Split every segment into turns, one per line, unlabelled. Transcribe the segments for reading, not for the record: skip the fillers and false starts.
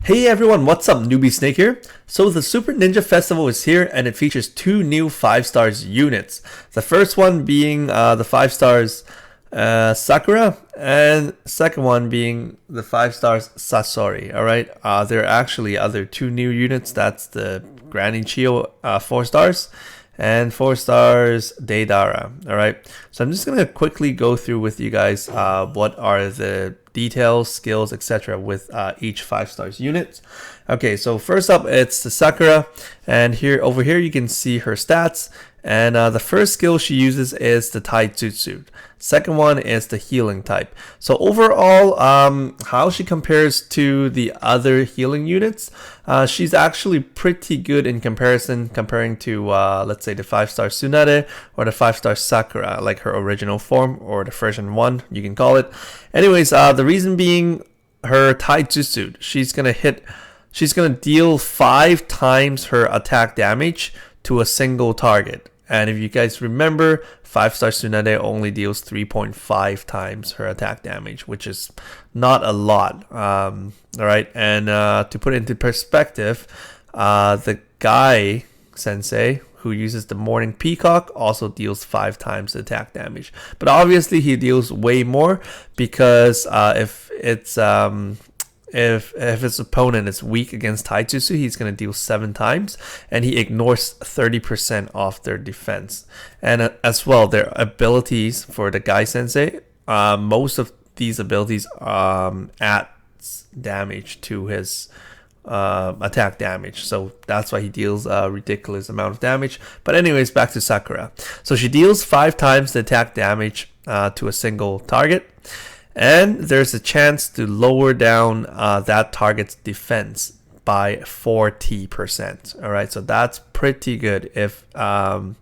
Hey everyone, what's up? Newbie Snake here. So the Super Ninja Festival is here and it features two new 5 stars units. The first one being the 5 stars Sakura, and second one being the 5 stars Sasori. Alright, there are actually other two new units. That's the Granny Chio 4 stars and 4 stars Deidara. Alright, so I'm just going to quickly go through with you guys what are the details, skills, etc. with each 5 stars unit. Okay, so first up it's the Sakura, and over here you can see her stats. And the first skill she uses is the Taijutsu. Second one is the healing type. So overall, how she compares to the other healing units, she's actually pretty good in comparing to let's say the 5 star Tsunade or the 5 star Sakura, like her original form or the version 1 you can call it. Anyways, the reason being her Taijutsu, she's gonna deal 5 times her attack damage to a single target. And if you guys remember, 5 star Tsunade only deals 3.5 times her attack damage, which is not a lot. Alright, and to put it into perspective, the Guy Sensei, who uses the Morning Peacock, also deals 5 times the attack damage. But obviously he deals way more because if his opponent is weak against Taijutsu, he's going to deal 7 times, and he ignores 30% of their defense. And as well, their abilities for the Guy Sensei, most of these abilities add damage to his attack damage, so that's why he deals a ridiculous amount of damage. But anyways, back to Sakura. So she deals 5 times the attack damage to a single target. And there's a chance to lower down that target's defense by 40%. All right, so that's pretty good if luck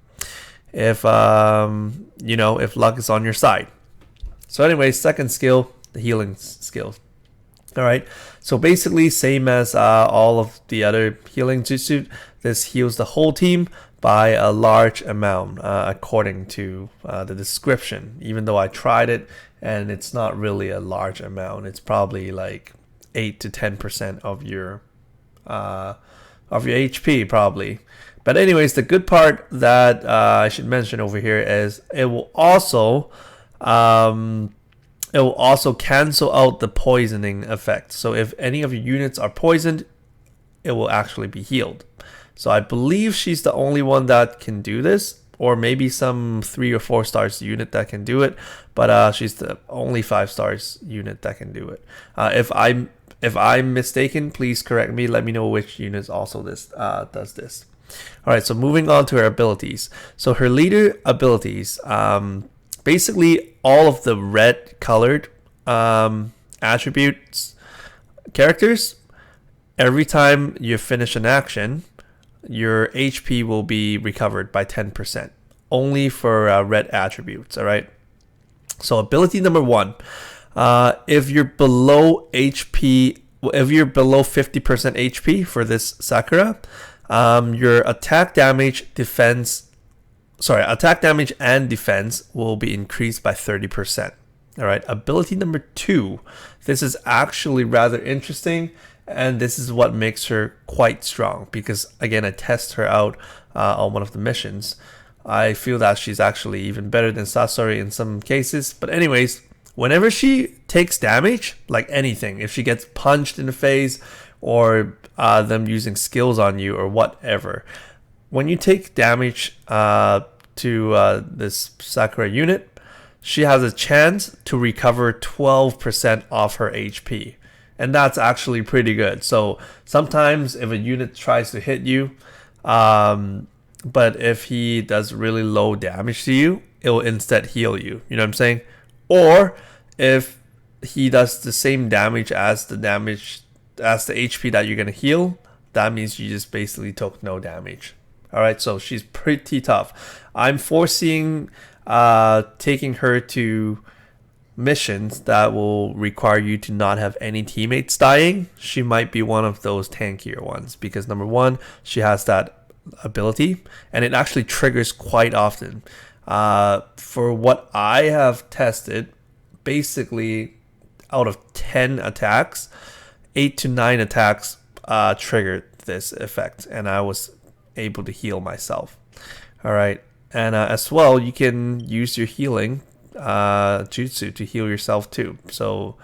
is on your side. So anyway, second skill, the healing skill. All right, so basically same as all of the other healing jutsu. This heals the whole team by a large amount, according to the description. Even though I tried it, and it's not really a large amount. It's probably like 8 to 10% of your HP probably. But anyways, the good part that I should mention over here is it will also cancel out the poisoning effect. So if any of your units are poisoned, it will actually be healed. So I believe she's the only one that can do this, or maybe some 3 or 4 stars unit that can do it, but she's the only 5 stars unit that can do it. If I'm mistaken, please correct me. Let me know which unit also does this. All right, so moving on to her abilities. So her leader abilities, basically all of the red colored attributes characters. Every time you finish an action, your HP will be recovered by 10%, only for red attributes. All right, so ability number 1, if you're below 50% HP for this Sakura, your attack damage and defense will be increased by 30%. All right, ability number 2, this is actually rather interesting. And this is what makes her quite strong, because again, I test her out on one of the missions. I feel that she's actually even better than Sasori in some cases. But anyways, whenever she takes damage, like anything, if she gets punched in the face or them using skills on you or whatever, when you take damage to this Sakura unit, she has a chance to recover 12% of her HP. And that's actually pretty good. So sometimes if a unit tries to hit you, but if he does really low damage to you, it will instead heal you. You know what I'm saying? Or if he does the same damage as the HP that you're gonna heal, that means you just basically took no damage. All right, so she's pretty tough. I'm foreseeing taking her to missions that will require you to not have any teammates dying. She might be one of those tankier ones because number 1, she has that ability and it actually triggers quite often. For what I have tested, basically out of 10 attacks, 8 to 9 attacks triggered this effect, and I was able to heal myself. All right, and as well, you can use your healing jutsu to heal yourself too. So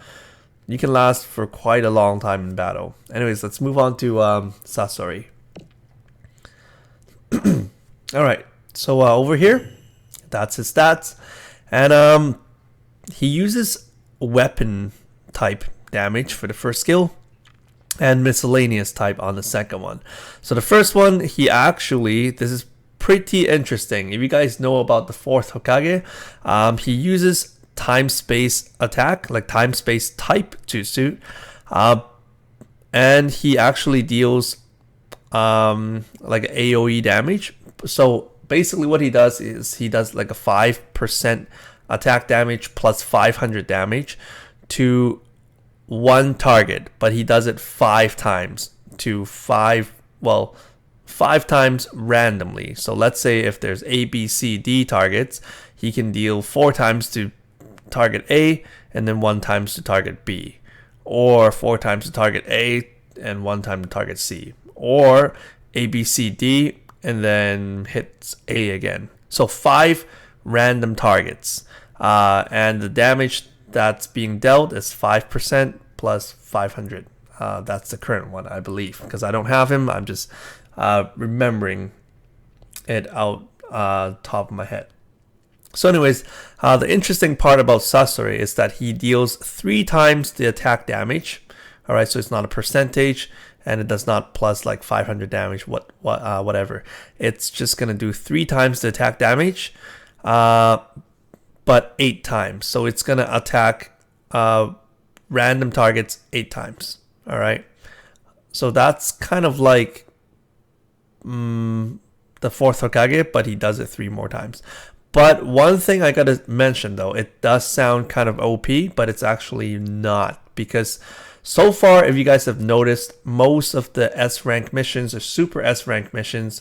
you can last for quite a long time in battle. Anyways, let's move on to Sasori. All right, so over here, that's his stats, and he uses weapon type damage for the first skill and miscellaneous type on the second one. So the first one, this is pretty interesting. If you guys know about the fourth Hokage, he uses time space attack, like time space type jutsu, and he actually deals like AoE damage. So basically what he does is he does like a 5% attack damage plus 500 damage to one target, but he does it 5 times to 5 times randomly. So let's say if there's A, B, C, D targets, he can deal 4 times to target A and then 1 times to target B, or 4 times to target A and 1 time to target C, or A, B, C, D and then hits A again. So 5 random targets, and the damage that's being dealt is 5% plus 500. That's the current one, I believe, because I don't have him. I'm just remembering it out top of my head. So anyways, the interesting part about Sasori is that he deals 3 times the attack damage. All right, so it's not a percentage, and it does not plus like 500 damage, whatever. It's just gonna do 3 times the attack damage, but 8 times. So it's gonna attack random targets 8 times. All right, so that's kind of like the fourth Hokage, but he does it 3 more times. But one thing I gotta mention though, it does sound kind of OP, but it's actually not, because so far, if you guys have noticed, most of the S rank missions or super S rank missions,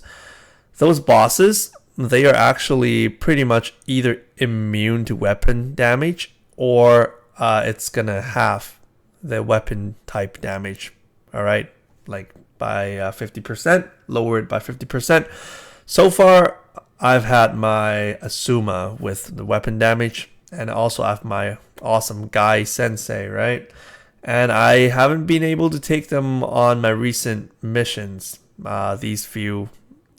those bosses, they are actually pretty much either immune to weapon damage, or it's gonna halve the weapon type damage. All right, like by 50%, lower it by 50%. So far, I've had my Asuma with the weapon damage, and also I have my awesome Guy Sensei, right? And I haven't been able to take them on my recent missions, these few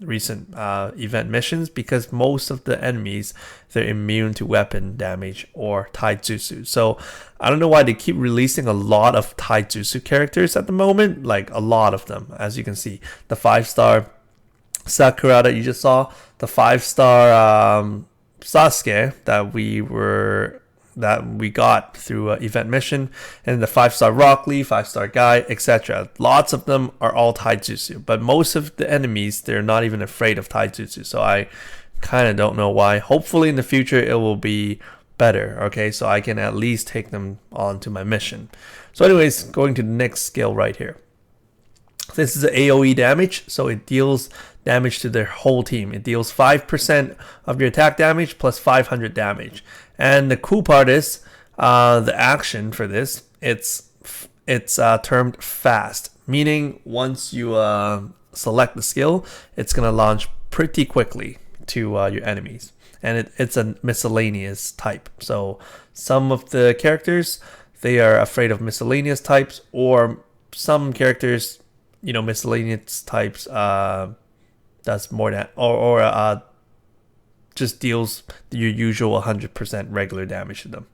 recent event missions, because most of the enemies, they're immune to weapon damage or taijutsu. So I don't know why they keep releasing a lot of taijutsu characters at the moment, like a lot of them. As you can see, the 5-star Sakura that you just saw, the 5-star Sasuke that we got through an event mission, and the 5-star Rock Lee, 5-star Guy, etc. Lots of them are all taijutsu, but most of the enemies, they're not even afraid of taijutsu. So I kind of don't know why. Hopefully in the future it will be better, okay, so I can at least take them on to my mission. So anyways, going to the next skill right here. This is an AoE damage, so it deals damage to their whole team. It deals 5% of your attack damage plus 500 damage. And the cool part is the action for this. It's termed fast, meaning once you select the skill, it's gonna launch pretty quickly to your enemies. And it's a miscellaneous type. So some of the characters, they are afraid of miscellaneous types, or some characters, miscellaneous types does more than, or just deals your usual 100% regular damage to them.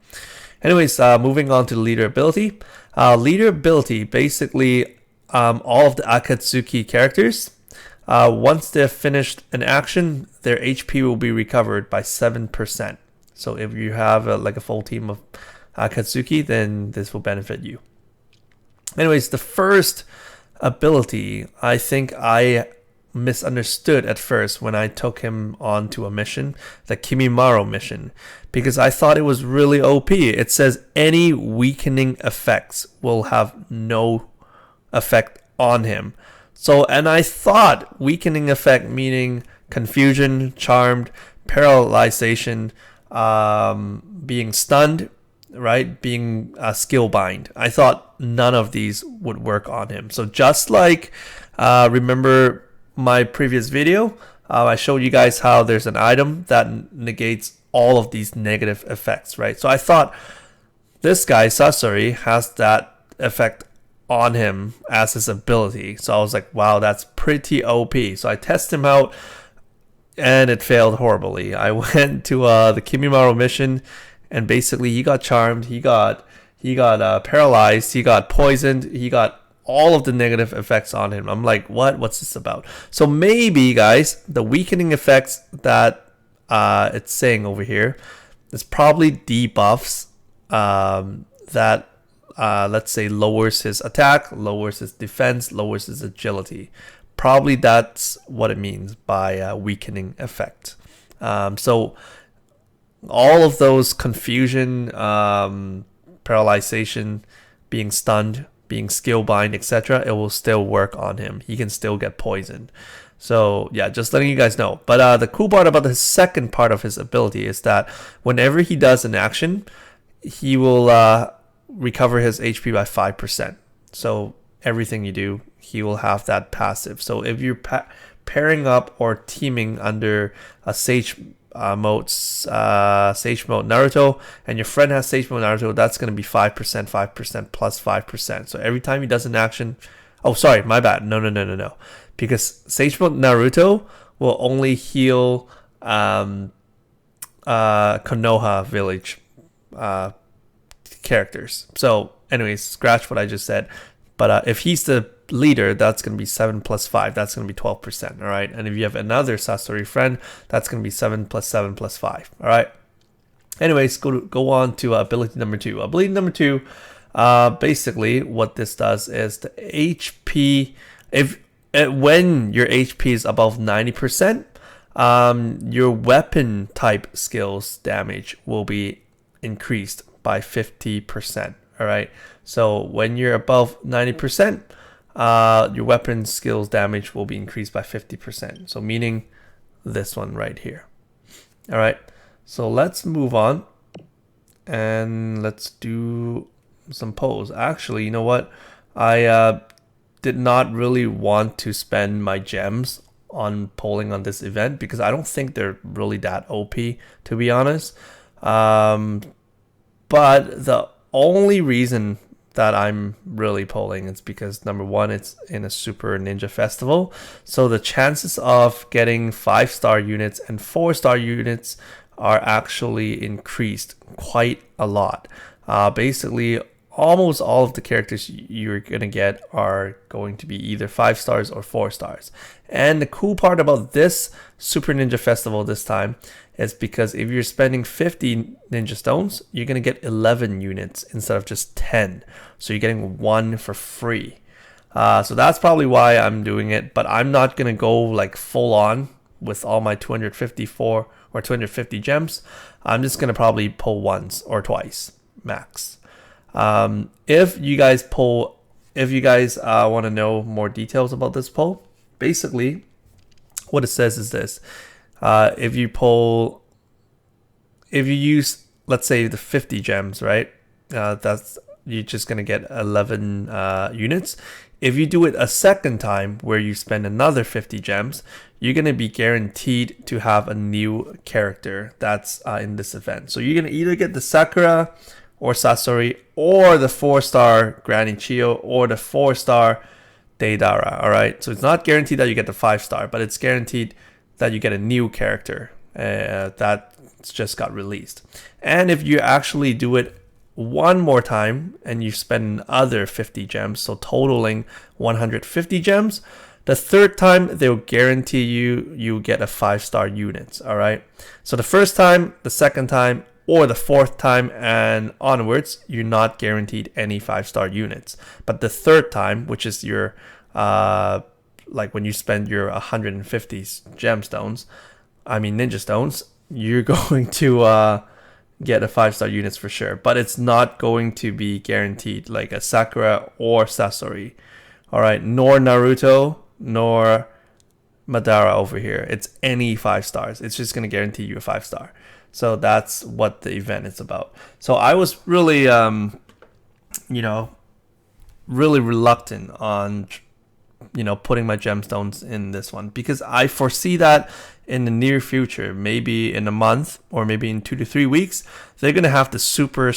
Anyways, moving on to the leader ability. Leader ability, basically all of the Akatsuki characters, once they've finished an action, their HP will be recovered by 7%. So if you have like a full team of Akatsuki, then this will benefit you. Anyways, the first ability, I think I misunderstood at first when I took him onto a mission, the Kimimaro mission, because I thought it was really OP. It says any weakening effects will have no effect on him. So, and I thought weakening effect meaning confusion, charmed, paralyzation, being stunned, right? Being skill bind. I thought none of these would work on him. So just like, remember my previous video, I showed you guys how there's an item that negates all of these negative effects, right? So I thought this guy, Sasori, has that effect on him as his ability. So I was like, wow, that's pretty OP. So I tested him out and it failed horribly. I went to the Kimimaro mission and basically he got charmed, he got paralyzed, he got poisoned, he got all of the negative effects on him. I'm like, what's this about? So maybe, guys, the weakening effects that it's saying over here is probably debuffs that let's say lowers his attack, lowers his defense, lowers his agility. Probably that's what it means by weakening effect. So all of those confusion, paralyzation, being stunned, being skill bind, etc., it will still work on him. He can still get poisoned. So yeah, just letting you guys know. But the cool part about the second part of his ability is that whenever he does an action, he will recover his HP by 5%. So everything you do, he will have that passive. So if you're pairing up or teaming under a Sage mode Naruto, and your friend has Sage mode Naruto, that's going to be 5%, 5% plus 5%. So every time he does an action, oh sorry, my bad, no, because Sage mode Naruto will only heal Konoha village characters. So anyways, scratch what I just said. But if he's the leader, that's going to be 7 plus 5. That's going to be 12%. All right. And if you have another Sasori friend, that's going to be 7 plus 7 plus 5. All right. Anyways, go on to ability number 2. Ability number 2, basically what this does is the HP, when your HP is above 90%, your weapon type skills damage will be increased by 50%. All right. So when you're above 90%, your weapon skills damage will be increased by 50%. So meaning this one right here. All right. So let's move on and let's do some polls. Actually, you know what? I did not really want to spend my gems on polling on this event because I don't think they're really that OP, to be honest. But the only reason that I'm really polling is because number one, it's in a Super Ninja Festival. So the chances of getting 5-star units and 4-star units are actually increased quite a lot. Basically, almost all of the characters you're going to get are going to be either 5 stars or 4 stars. And the cool part about this Super Ninja Festival this time is because if you're spending 50 Ninja Stones, you're going to get 11 units instead of just 10. So you're getting 1 for free. So that's probably why I'm doing it, but I'm not going to go like full on with all my 254 or 250 gems. I'm just going to probably pull once or twice max. If you guys want to know more details about this poll, basically what it says is this. If you use, let's say, the 50 gems, right? That's, you're just going to get 11 units. If you do it a second time where you spend another 50 gems, you're going to be guaranteed to have a new character that's in this event. So you're going to either get the Sakura or Sasori, or the 4-star Granny Chio, or the 4-star Deidara, all right? So it's not guaranteed that you get the 5-star, but it's guaranteed that you get a new character that just got released. And if you actually do it one more time and you spend another 50 gems, so totaling 150 gems, the third time they'll guarantee you get a 5-star unit, all right? So the first time, the second time, or the fourth time and onwards, you're not guaranteed any 5-star units. But the third time, which is your like when you spend your 150 gemstones, ninja stones, you're going to get a 5-star units for sure. But it's not going to be guaranteed like a Sakura or Sasori. All right, nor Naruto, nor Madara over here. It's any 5 stars. It's just going to guarantee you a 5-star. So that's what the event is about. So I was really, you know, really reluctant on, you know, putting my gemstones in this one because I foresee that in the near future, maybe in a month or maybe in 2 to 3 weeks, they're gonna have the super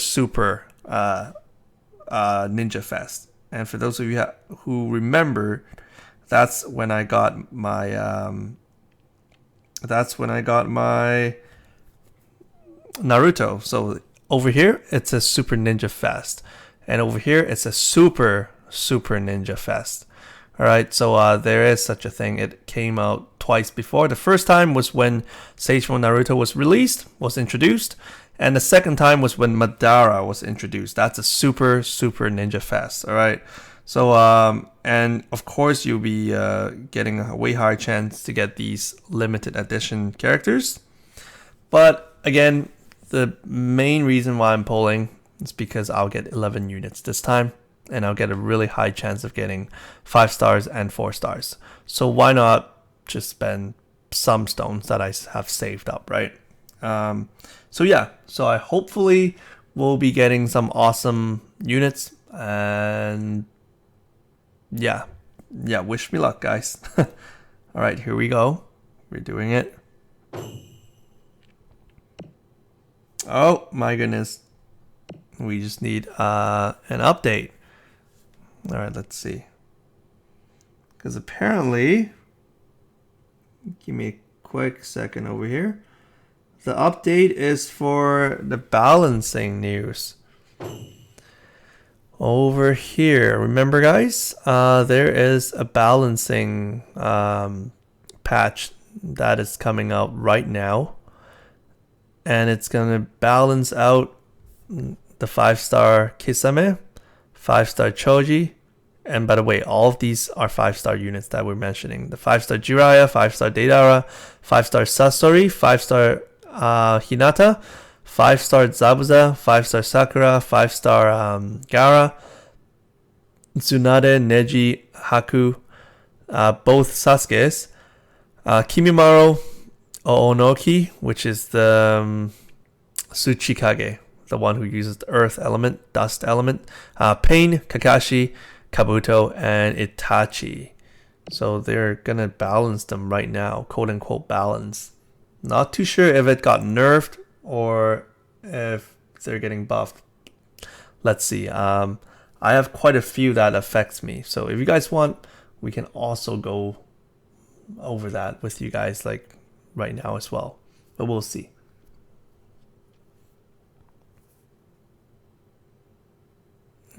Ninja Fest. And for those of you who remember, that's when I got my Naruto. So over here it's a Super Ninja Fest, and over here it's a Super Ninja Fest. All right, so there is such a thing. It came out twice before. The first time was when Seishun Naruto was introduced, and the second time was when Madara was introduced. That's a Super Ninja Fest. All right, so and of course you'll be getting a way higher chance to get these limited edition characters. But again, the main reason why I'm polling is because I'll get 11 units this time, and I'll get a really high chance of getting 5 stars and 4 stars. So why not just spend some stones that I have saved up, right? So yeah, so I hopefully will be getting some awesome units, and yeah, wish me luck, guys. All right, here we go. We're doing it. Oh my goodness. We just need an update. All right, let's see. Because apparently, give me a quick second over here. The update is for the balancing news. Over here, remember guys, there is a balancing patch that is coming out right now. And it's going to balance out the 5-star Kisame, 5-star Choji, and by the way, all of these are 5-star units that we're mentioning. The 5-star Jiraiya, 5-star Deidara, 5-star Sasori, 5-star Hinata, 5-star Zabuza, 5-star Sakura, 5-star Gaara, Tsunade, Neji, Haku, both Sasuke's, Kimimaro, Oonoki, which is the Tsuchikage, the one who uses the earth element, dust element, Pain, Kakashi, Kabuto, and Itachi. So they're gonna balance them right now, quote unquote balance. Not too sure if it got nerfed or if they're getting buffed. Let's see. I have quite a few that affects me. So if you guys want, we can also go over that with you guys like right now as well. But we'll see.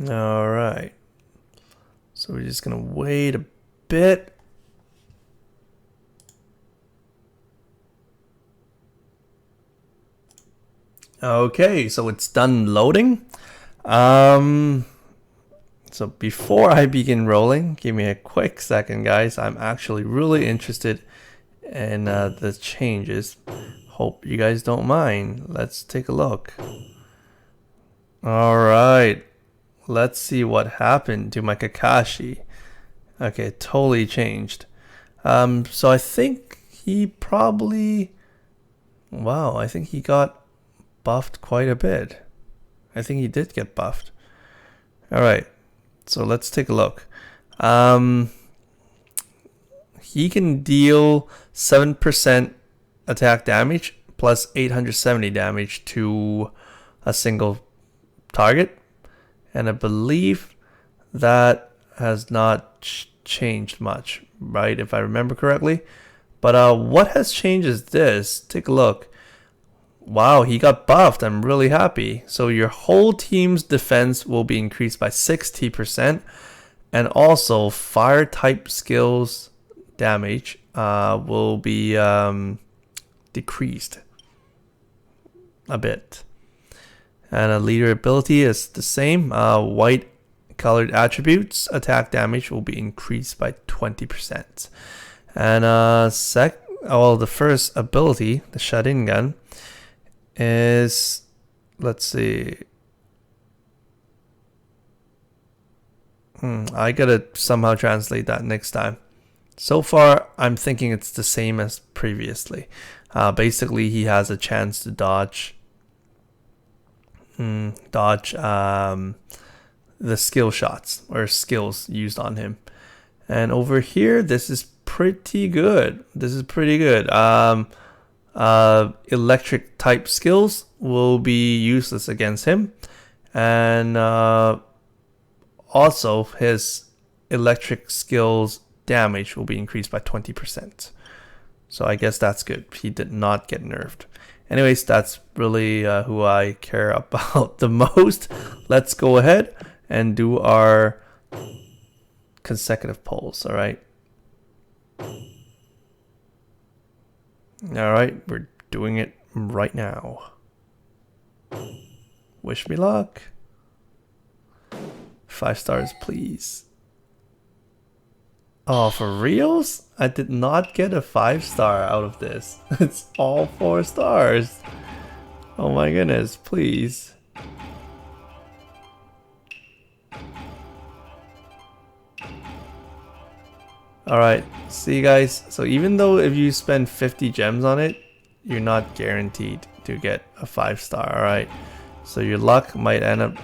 All right. So we're just gonna wait a bit. Okay, so it's done loading. So before I begin rolling, give me a quick second, guys. I'm actually really interested in the changes. Hope you guys don't mind. Let's take a look. All right. Let's see what happened to my Kakashi. Okay, totally changed. So I think he probably... Wow, I think he got buffed quite a bit. I think he did get buffed. Alright, so let's take a look. He can deal 7% attack damage plus 870 damage to a single target. And I believe that has not changed much, right? If I remember correctly. But what has changed is this. Take a look. Wow, he got buffed. I'm really happy. So your whole team's defense will be increased by 60%. And also fire type skills damage will be decreased a bit. And a leader ability is the same. White colored attributes attack damage will be increased by 20%. And the first ability, the Sharingan, is, let's see. I gotta somehow translate that next time. So far, I'm thinking it's the same as previously. Basically, he has a chance to dodge the skill shots or skills used on him. And over here, this is pretty good. Electric type skills will be useless against him, and also his electric skills damage will be increased by 20%. So I guess that's good. He did not get nerfed. Anyways, that's really who I care about the most. Let's go ahead and do our consecutive polls. All right. We're doing it right now. Wish me luck. 5 stars, please. Oh, for reals? I did not get a 5-star out of this. It's all 4 stars. Oh my goodness, please. Alright, see you guys. So even though if you spend 50 gems on it, you're not guaranteed to get a 5-star, alright? So your luck might end up,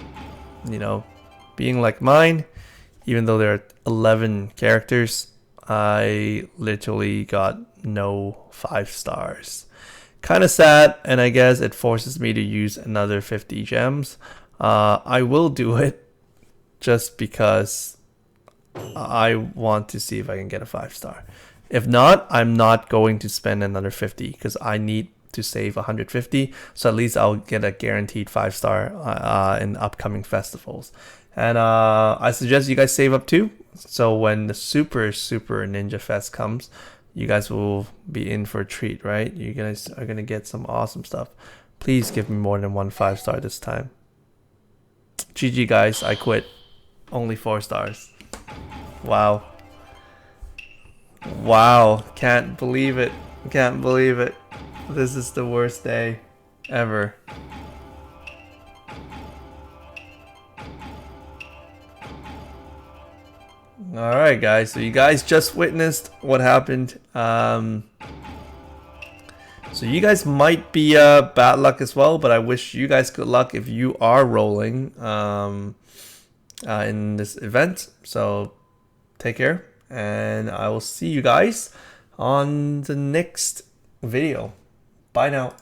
being like mine. Even though there are 11 characters, I literally got no 5 stars. Kind of sad, and I guess it forces me to use another 50 gems. I will do it just because I want to see if I can get a 5-star. If not, I'm not going to spend another 50 because I need to save 150. So at least I'll get a guaranteed 5-star in upcoming festivals. And I suggest you guys save up too. So when the super Ninja Fest comes, you guys will be in for a treat, right? You guys are going to get some awesome stuff. Please give me more than 1 5-star this time. GG guys, I quit. Only 4 stars. Wow. Wow. Can't believe it. Can't believe it. This is the worst day ever. Alright guys, so you guys just witnessed what happened. So you guys might be bad luck as well, but I wish you guys good luck if you are rolling in this event. So take care, and I will see you guys on the next video. Bye now.